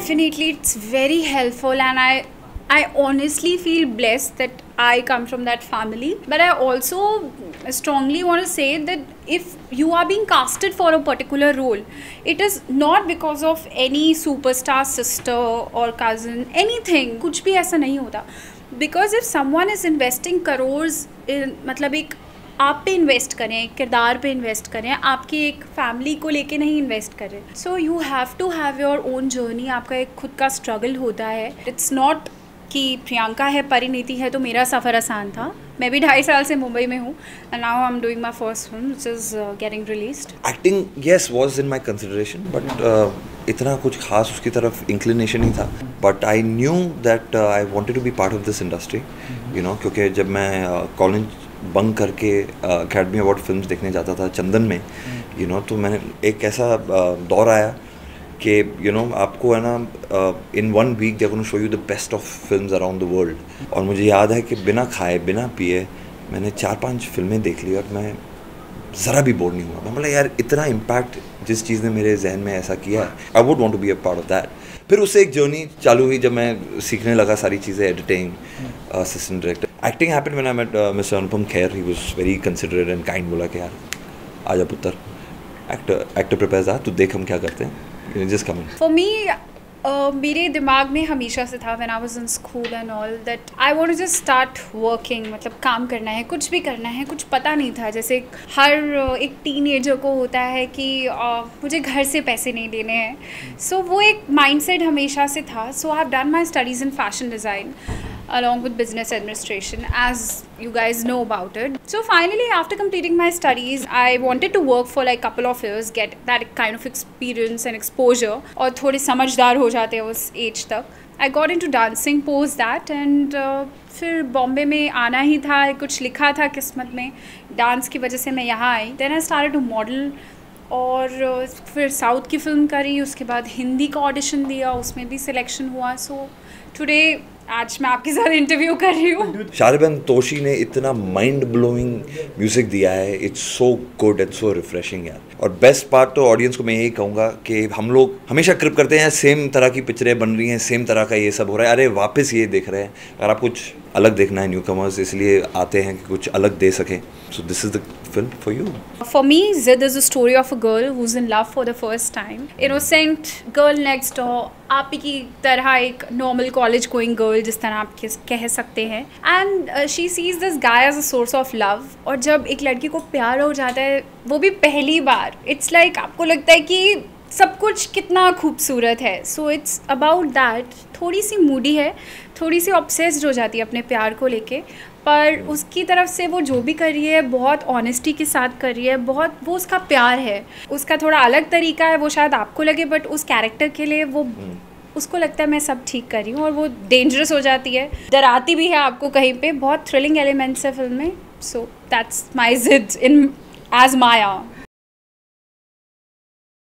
definitely it's very helpful, and I honestly feel blessed that I come from that family. But I also strongly want to say that if you are being casted for a particular role, it is not because of any superstar sister or cousin, anything, कुछ भी ऐसा नहीं होता. Because if someone is investing crores in, मतलब एक आप पे invest करें, किरदार पे इन्वेस्ट करें, आपकी एक फैमिली को लेके नहीं इन्वेस्ट करें. So you have to have your own journey. आपका एक खुद का स्ट्रगल होता है. इट्स नॉट कि प्रियंका है, परिणीति है तो मेरा सफ़र आसान था. मैं भी 2.5 साल से मुंबई में हूँ, and now I am doing my first film which is getting released. Acting yes was in my consideration, but इतना कुछ खास उसकी तरफ इंक्लिनेशन ही था. But I knew that I wanted to be part of this industry, you know, क्योंकि जब मैं कॉलेज बंक करके अकेडमी अवार्ड फिल्म्स देखने जाता था चंदन में, यू नो, तो मैंने एक ऐसा दौर आया कि यू नो आपको है ना in 1 week they gonna show you the best of films around the world. और मुझे याद है कि बिना खाए बिना पिए मैंने 4-5 फिल्में देख ली और मैं ज़रा भी बोर नहीं हुआ. मैं बोला यार इतना इम्पैक्ट जिस चीज़ ने मेरे जहन में ऐसा किया है, I would want to be a part of that. फिर उससे एक जर्नी चालू हुई जब मैं सीखने लगा सारी चीज़ें, editing, assistant director. Acting happened when I met mister Anupam Kher. He was very considerate and kind. बोला कि यार आजा पुत्र, एक्टर प्रिपेयर आ, तू देख हम क्या करते हैं, just come in. For me मेरे दिमाग में हमेशा से था when I was in school and all that I want to just start working. मतलब काम करना है, कुछ भी करना है. कुछ पता नहीं था, जैसे हर एक टीनेजर को होता है कि मुझे घर से पैसे नहीं देने हैं. सो वो एक माइंडसेट हमेशा से था. So I have done my studies in fashion design along with business administration, as you guys know about it. So finally, after completing my studies, I wanted to work for like couple of years, get that kind of experience and exposure, और थोड़े समझदार हो जाते हैं उस as तक. I got into dancing post that, and फिर बॉम्बे में आना ही था. कुछ लिखा था किस्मत में, डांस की वजह से मैं यहाँ आई. Then I started to model, और फिर साउथ की फिल्म करी. उसके बाद हिंदी का ऑडिशन दिया, उसमें भी सिलेक्शन हुआ. सो टुडे आज मैं आपके साथ इंटरव्यू कर रही हूँ. शाहरिबन तोशी ने इतना माइंड ब्लोइंग म्यूज़िक दिया है. It's so good and so refreshing यार. और बेस्ट पार्ट तो ऑडियंस को मैं यही कहूँगा कि हम लोग हमेशा क्रिप करते हैं सेम तरह की पिक्चरें बन रही हैं, सेम तरह का ये सब हो रहा है, अरे वापस ये देख रहे हैं. अगर आप कुछ अलग देखना है, न्यू कमर्स इसलिए आते हैं कि कुछ अलग दे सकें. So this is the film for you. For me, Zid is a story of a girl who's in love for the first time. Innocent girl next door, आप ही की तरह एक normal college going girl जिस तरह आप कह सकते हैं. And she sees this guy as a source of love. और जब एक लड़की को प्यार हो जाता है, वो भी पहली बार, it's like आपको लगता है कि सब कुछ कितना खूबसूरत है. So it's about that. थोड़ी सी मूडी है, थोड़ी सी ऑब्सेस्ड हो जाती है अपने प्यार को लेके, पर उसकी तरफ से वो जो भी कर रही है बहुत ऑनेस्टी के साथ कर रही है. बहुत वो उसका प्यार है. उसका थोड़ा अलग तरीका है, वो शायद आपको लगे, बट उस कैरेक्टर के लिए वो उसको लगता है मैं सब ठीक कर रही हूँ. और वो डेंजरस हो जाती है, डराती भी है आपको कहीं पे. बहुत थ्रिलिंग एलिमेंट्स है फिल्म में. सो दैट्स माई जिद इन एज माया.